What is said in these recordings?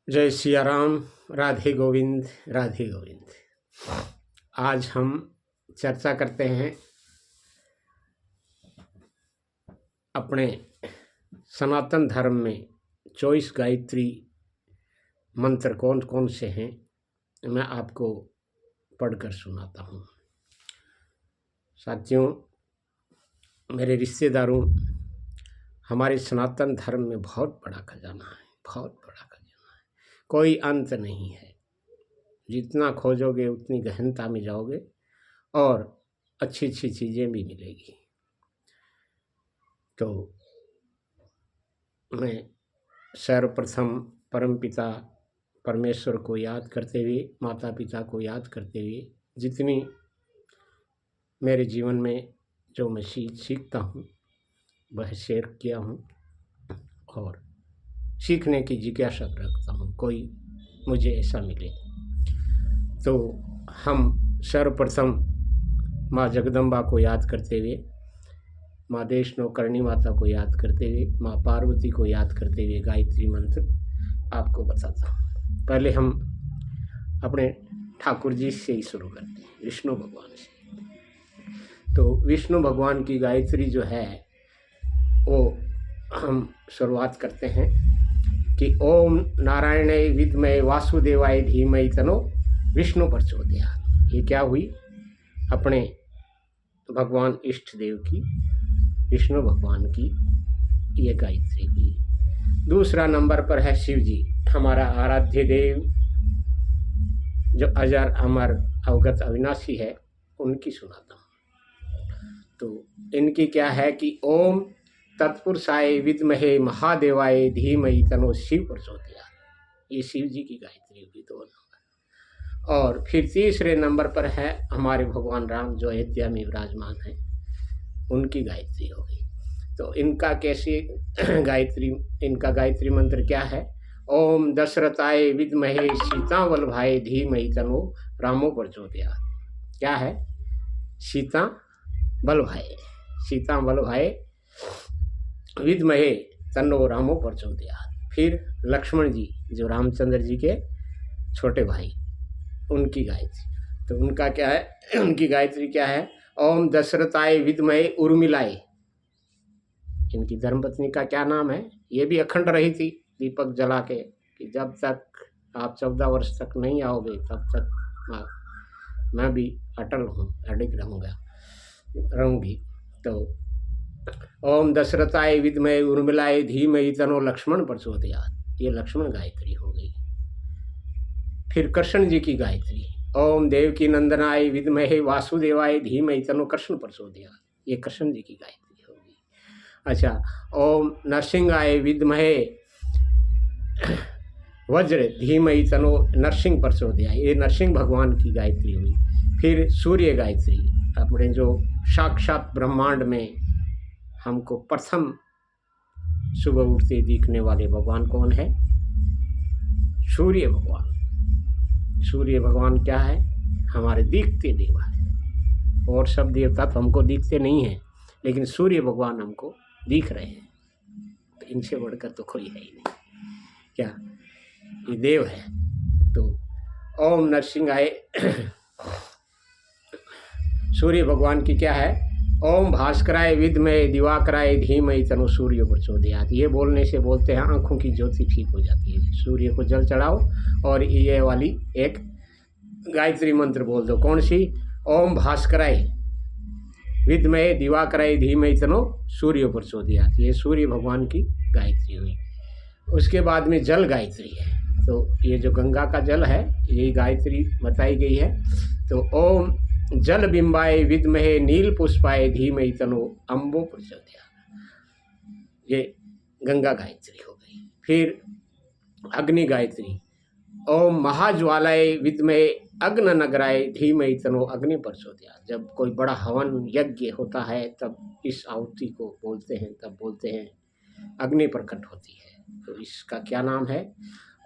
जय सिया राम। राधे गोविंद राधे गोविंद। आज हम चर्चा करते हैं अपने सनातन धर्म में 24 गायत्री मंत्र कौन कौन से हैं, मैं आपको पढ़कर सुनाता हूँ। साथियों, मेरे रिश्तेदारों, हमारे सनातन धर्म में बहुत बड़ा खजाना है, बहुत बड़ा खजाना है, कोई अंत नहीं है। जितना खोजोगे उतनी गहनता में जाओगे और अच्छी अच्छी चीज़ें भी मिलेगी। तो मैं सर्वप्रथम परमपिता परमेश्वर को याद करते हुए, माता पिता को याद करते हुए, जितनी मेरे जीवन में जो मैं सीखता हूँ वह शेयर किया हूँ और सीखने की जिज्ञासा रखता हूँ, कोई मुझे ऐसा मिले। तो हम सर्वप्रथम माँ जगदम्बा को याद करते हुए, माँ देशनो करणी माता को याद करते हुए, माँ पार्वती को याद करते हुए गायत्री मंत्र आपको बताता हूँ। पहले हम अपने ठाकुर जी से ही शुरू करते हैं, विष्णु भगवान से। तो विष्णु भगवान की गायत्री जो है वो हम शुरुआत करते हैं कि ओम नारायणाय विद्महे वासुदेवाय धीमहि तन्नो विष्णु प्रचोदयात्। ये क्या हुई? अपने भगवान इष्ट देव की, विष्णु भगवान की ये गायत्री हुई। दूसरा नंबर पर है शिव जी, हमारा आराध्य देव जो अजर अमर अवगत अविनाशी है, उनकी सुनाता हूँ। तो इनकी क्या है कि ओम तत्पुरुषाय विद्महे महादेवाय धीमहि तन्नो शिव प्रचोदयात्। ये शिव जी की गायत्री हुई 2 नंबर। और फिर तीसरे नंबर पर है हमारे भगवान राम जो अयोध्या में विराजमान है, उनकी गायत्री हो गई। तो इनका कैसे गायत्री, इनका गायत्री मंत्र क्या है? ओम दशरथाय विद्महे सीता वल्लभाय धीमहि तन्नो रामो प्रचोदयात्। क्या है? सीता वल्लभाय, सीता वल्लभाय विद्महे तन्नो रामो प्रचोदयात्। फिर लक्ष्मण जी जो रामचंद्र जी के छोटे भाई, उनकी गायत्री। तो उनका क्या है? उनकी गायत्री क्या है? ओम दशरथाय विद्महे उर्मिलाय। इनकी धर्मपत्नी का क्या नाम है? ये भी अखंड रही थी दीपक जला के कि जब तक आप 14 वर्ष तक नहीं आओगे तब तक मैं भी अटल हूँ, अडिग रहूँगी। तो ओम दशरथाय विद्महे उर्मिलाय धीमहि तन्नो लक्ष्मण प्रचोदयात्। ये लक्ष्मण गायत्री हो गई। फिर कृष्ण जी की गायत्री, ओम देवकी नंदनाय विद्महे वासुदेवाय धीमहि तन्नो कृष्ण प्रचोदयात्। ये कृष्ण जी की गायत्री हो गई। अच्छा, ओम नरसिंहाय विद्महे वज्र धीमहि तन्नो नरसिंह प्रचोदयात्। ये नरसिंह भगवान की गायत्री हुई। फिर सूर्य गायत्री, अपने जो साक्षात ब्रह्मांड में हमको प्रथम सुबह उठते दिखने वाले भगवान कौन है? सूर्य भगवान। सूर्य भगवान क्या है? हमारे दिखते देवा है। और सब देवता तो हमको दिखते नहीं हैं, लेकिन सूर्य भगवान हमको दिख रहे हैं। तो इनसे बढ़कर तो कोई है ही नहीं। क्या ये देव है? तो ओम नरसिंहाय सूर्य भगवान की क्या है? ओम भास्कराय विद्महे दिवाकराय धीमहि तन्नो सूर्य प्रचोदयात्। ये बोलने से बोलते हैं आंखों की ज्योति ठीक हो जाती है। सूर्य को जल चढ़ाओ और ये वाली एक गायत्री मंत्र बोल दो। कौन सी? ओम भास्कराय विद्महे दिवाकराय धीमहि तन्नो सूर्य प्रचोदयात्। ये सूर्य भगवान की गायत्री हुई। उसके बाद में जल गायत्री है। तो ये जो गंगा का जल है, यही गायत्री बताई गई है। तो ओम जल बिंबाय विद्महे नील पुष्पाय धीमहि तन्नो अम्बो प्रचोदयात्। ये गंगा गायत्री हो गई। फिर अग्नि गायत्री, ओम महाज्वालाय विद्महे अग्न नगराय धीमहि तन्नो अग्नि प्रचोदयात्। जब कोई बड़ा हवन यज्ञ होता है तब इस आहुति को बोलते हैं, तब बोलते हैं अग्नि प्रकट होती है। तो इसका क्या नाम है?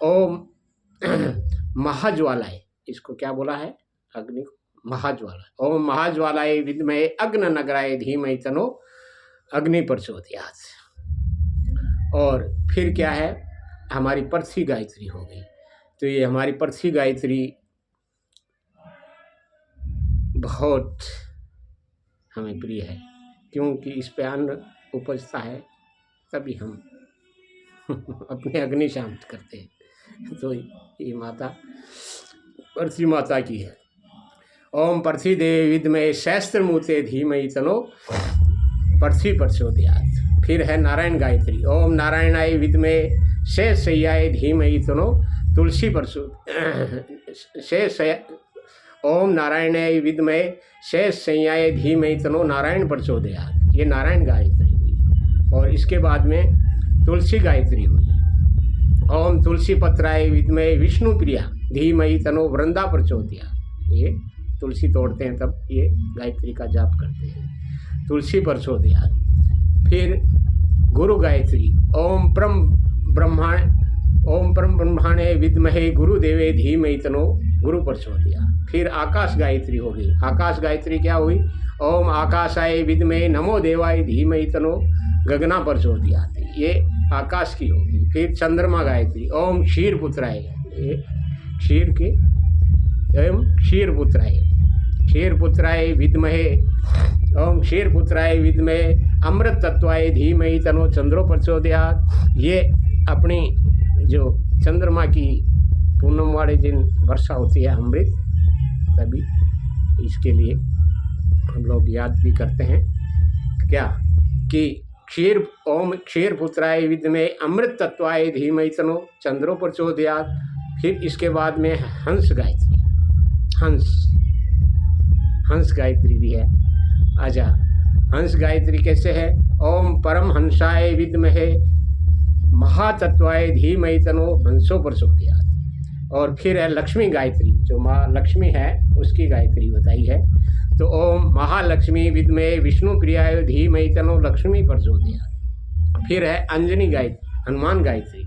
ओम महाज्वालाय। इसको क्या बोला है? अग्नि को महाज्वाला। ओम महाज्वालाय विद्महे अग्न नगराय धीमहि तन्नो अग्नि प्रचोदयात्। और फिर क्या है? हमारी पृथ्वी गायत्री हो गई। तो ये हमारी पृथ्वी गायत्री बहुत हमें प्रिय है, क्योंकि इस पे अन्न उपजता है, तभी हम अपने अग्नि शांत करते हैं। तो ये माता पृथ्वी माता की है। ओम पृथ्वी देवी विद्महे सहस्त्रमूर्ते धीमहि तनो पृथ्वी प्रचोदयात्। फिर है नारायण गायत्री। ओम नारायणाय विद्महे शेषशय्याय धीमहि तनो तुलसी ओम नारायणाय विद्महे शेषशय्याय धीमहि तनो नारायण प्रचोदयात्। ये नारायण गायत्री हुई। और इसके बाद में तुलसी गायत्री हुई। ओम तुलसी पत्राय विद्महे विष्णु प्रिया धीमहि तनो वृंदा प्रचोदयात्। ये तुलसी तोड़ते हैं तब ये गायत्री का जाप करते हैं, तुलसी प्रचोदयात्। फिर गुरु गायत्री। ओम परम ब्रह्माणे विद्महे गुरुदेवे धीमहि तनो गुरु प्रचोदयात्। फिर आकाश गायत्री हो गई। आकाश गायत्री क्या हुई? ओम आकाशाय विद्महे नमो देवाय धीमहि तनो गगना प्रचोदयात्। ये आकाश की होगी। फिर चंद्रमा गायत्री। ओम क्षीरपुत्राय, ये क्षीर के एवं क्षीरपुत्राय विद्महे ओम क्षीरपुत्राय विद्महे अमृत तत्वाय धीमहि तनो चंद्रो प्रचोदयात्। ये अपनी जो चंद्रमा की पूनम वाले दिन वर्षा होती है अमृत, तभी इसके लिए हम लोग याद भी करते हैं क्या कि ओम क्षीरपुत्राय विद्महे अमृत तत्वाय धीमहि तनो चंद्रो प्रचोदयात्। फिर इसके बाद में हंस गायत्री। हंस गायत्री भी है। आजा, हंस गायत्री कैसे है? ओम परम हंसाय विद्महे महातत्वाय धीमहि तनो हंसो प्रचोदयात्। और फिर है लक्ष्मी गायत्री, जो माँ लक्ष्मी है उसकी गायत्री बताई है। तो ओम महालक्ष्मी विद्महे विष्णु प्रियाय धीमहि तनो लक्ष्मी प्रचोदयात्। फिर है अंजनी गायत्री, हनुमान गायत्री।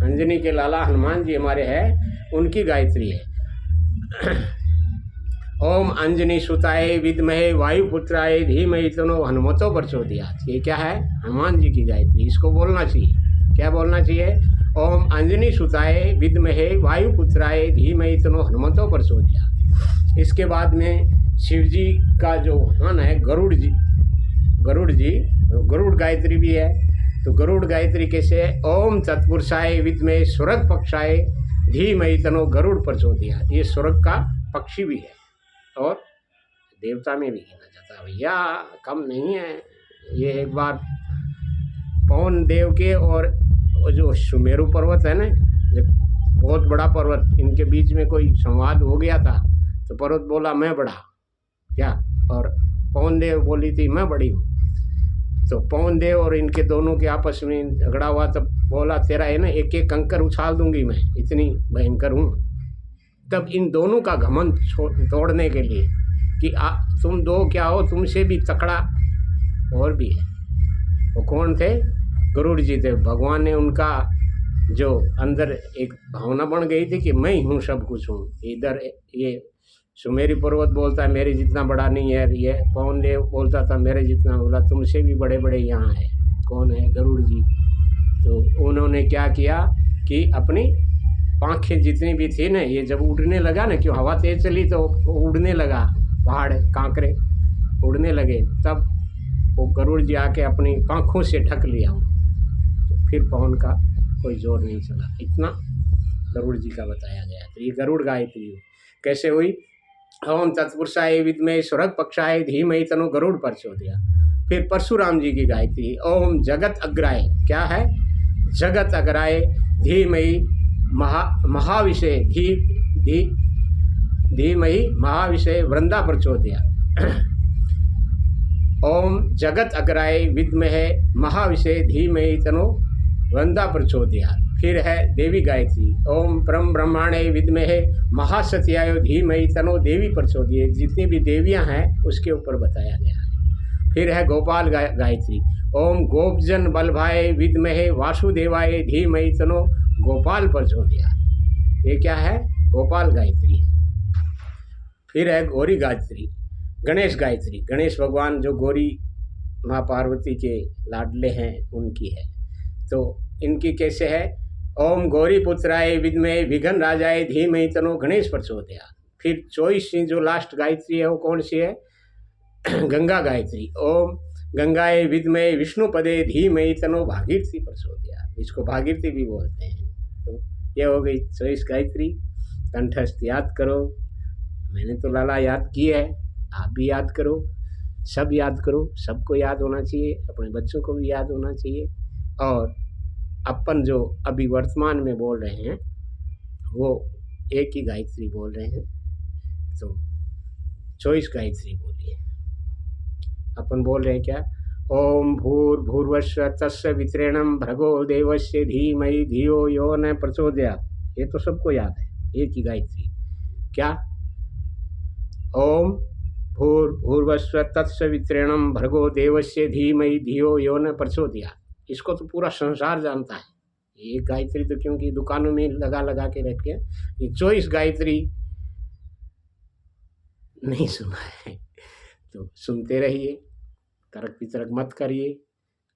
अंजनी के लाला हनुमान जी हमारे हैं, उनकी गायत्री है। ओम अंजनी सुताय विद्महे वायुपुत्राय धीमहि तनो हनुमतो प्रचोदयात्। ये क्या है? हनुमान जी की गायत्री। इसको बोलना चाहिए। क्या बोलना चाहिए? ओम अंजनी सुताय विद्महे वायुपुत्राय धीमहि तनो हनुमतो प्रचोदयात्। इसके बाद में शिव जी का जो वाहन है गरुड़ जी, गरुड़ गायत्री भी है। तो गरुड़ गायत्री कैसे है? ओम तत्पुरुषाय विद्महे सुरग पक्षाय धीमहि तनो गरुड़ प्रचोदयात्। ये सुरग का पक्षी भी है और देवता में भी गिना जाता है भैया, कम नहीं है। ये एक बार पवन देव के और जो सुमेरु पर्वत है ना, बहुत बड़ा पर्वत, इनके बीच में कोई संवाद हो गया था। तो पर्वत बोला मैं बड़ा क्या, और पवन देव बोली थी मैं बड़ी हूँ। तो पवन देव और इनके दोनों के आपस में झगड़ा हुआ। तब बोला तेरा है ना एक एक कंकर उछाल दूंगी मैं, इतनी भयंकर हूँ। तब इन दोनों का घमंड तोड़ने के लिए कि तुम दो क्या हो, तुमसे भी तकड़ा और भी है। वो कौन थे? गरुड़ जी थे। भगवान ने उनका जो अंदर एक भावना बन गई थी कि मैं ही हूँ, सब कुछ हूँ। इधर ये सुमेरी पर्वत बोलता है मेरे जितना बड़ा नहीं है, ये पवन देव बोलता था मेरे जितना। बोला तुमसे भी बड़े बड़े यहाँ है। कौन है? गरुड़ जी। तो उन्होंने क्या किया कि अपनी पाँखें जितनी भी थी ना, ये जब उड़ने लगा ना, क्यों हवा तेज चली तो उड़ने लगा, पहाड़ कांकरे उड़ने लगे। तब वो गरुड़ जी आके अपनी पाँखों से ढक लिया। तो फिर पवन का कोई जोर नहीं चला। इतना गरुड़ जी का बताया गया। तो ये गरुड़ गायत्री कैसे हुई? ओम तत्पुरुषाय विद्महे सुरग पक्षाय धीमहि तनो गरुड़ प्रचोदयात्। फिर परशुराम जी की गायत्री। ओम जगत अग्राय, क्या है? जगत अग्राय धीमहि महाविषय धीमहि महाविषय वृंदा प्रचोदयात्। ओम जगत अग्राय विद्महे महाविषय धीमहि तनो वृंदा प्रचोदयात्। फिर है देवी गायत्री। ओम परम ब्रह्माणे विद्महे महासत्याय धीमहि तनो देवी प्रचोदयात्। जितनी भी देवियां हैं उसके ऊपर बताया गया है। फिर है गोपाल गायत्री। ओम गोपजन बल्भाय विद्महे वासुदेवाय धीमहि तनो गोपाल प्रचोदयात्। ये क्या है? गोपाल गायत्री है। फिर है गौरी गायत्री, गणेश गायत्री। गणेश भगवान जो गौरी माँ पार्वती के लाडले हैं उनकी है। तो इनकी कैसे है? ओम गौरीपुत्राय विद्महे विघन राजाय धीमहि तन्नो गणेश प्रचोदयात्। फिर 24वीं जो लास्ट गायत्री है वो कौन सी है? गंगा गायत्री। ओम गंगाए विद्महे विष्णुपदे धीमहि तन्नो भागीरथी प्रचोदयात्। इसको भागीरथी भी बोलते हैं। तो ये हो गई 24 गायत्री। कंठस्थ याद करो। मैंने तो लाला याद की है, आप भी याद करो, सब याद करो। सबको याद होना चाहिए, अपने बच्चों को भी याद होना चाहिए। और अपन जो अभी वर्तमान में बोल रहे हैं वो एक ही गायत्री बोल रहे हैं, तो 24 गायत्री बोलिए। अपन बोल रहे हैं क्या? ओम भूर्भुवस्सुः तस्य वितरेणं भर्गो देवस्य धीमहि धियो यो न प्रचोदयात्। ये तो सबको याद है, एक ही गायत्री। क्या? ओम भूर्भुवस्सुः तस्य वितरेणं भर्गो देवस्य धीमहि धियो यो न प्रचोदयात्। इसको तो पूरा संसार जानता है। ये गायत्री तो क्योंकि दुकानों में लगा लगा के रखे हैं, ये 24 गायत्री नहीं सुना है तो सुनते रहिए, तर्क वितर्क मत करिए।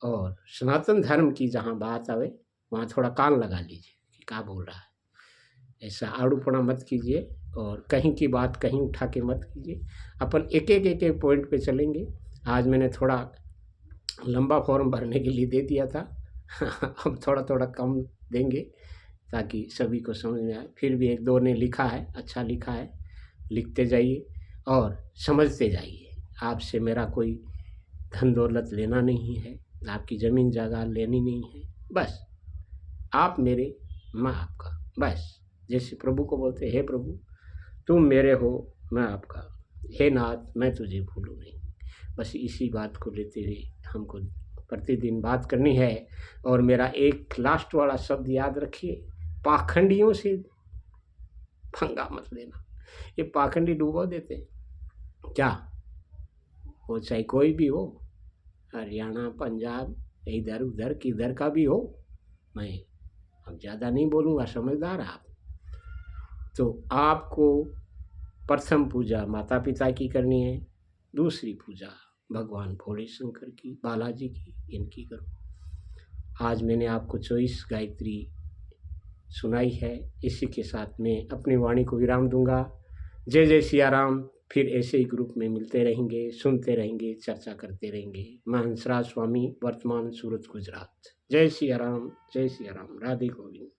और सनातन धर्म की जहाँ बात आवे वहाँ थोड़ा कान लगा लीजिए कि क्या बोल रहा है। ऐसा आड़ूपना मत कीजिए और कहीं की बात कहीं उठा के मत कीजिए। अपन एक एक पॉइंट पे चलेंगे। आज मैंने थोड़ा लंबा फॉर्म भरने के लिए दे दिया था अब थोड़ा थोड़ा कम देंगे ताकि सभी को समझ में आए। फिर भी एक दो ने लिखा है, अच्छा लिखा है, लिखते जाइए और समझते जाइए। आपसे मेरा कोई धन दौलत लेना नहीं है, आपकी ज़मीन जायदाद लेनी नहीं है। बस आप मेरे, मैं आपका। बस जैसे प्रभु को बोलते, हे प्रभु तुम मेरे हो, मैं आपका। हे नाथ मैं तुझे भूलूँ नहीं। बस इसी बात को लेते हुए हमको प्रतिदिन बात करनी है। और मेरा एक लास्ट वाला शब्द याद रखिए, पाखंडियों से पंगा मत लेना। ये पाखंडी डूबो देते हैं क्या? वो चाहे कोई भी हो, हरियाणा पंजाब इधर उधर किधर का भी हो। मैं अब ज़्यादा नहीं बोलूँगा, समझदार आप। तो आपको प्रथम पूजा माता पिता की करनी है, दूसरी पूजा भगवान भोले शंकर की, बालाजी की, इनकी करो। आज मैंने आपको 24 गायत्री सुनाई है। इसी के साथ मैं अपनी वाणी को विराम दूंगा। जय जय सिया राम। फिर ऐसे ही ग्रुप में मिलते रहेंगे, सुनते रहेंगे, चर्चा करते रहेंगे। मैं हंसराज स्वामी, वर्तमान सूरत गुजरात। जय सिया राम, जय सिया राम। राधे गोविंद।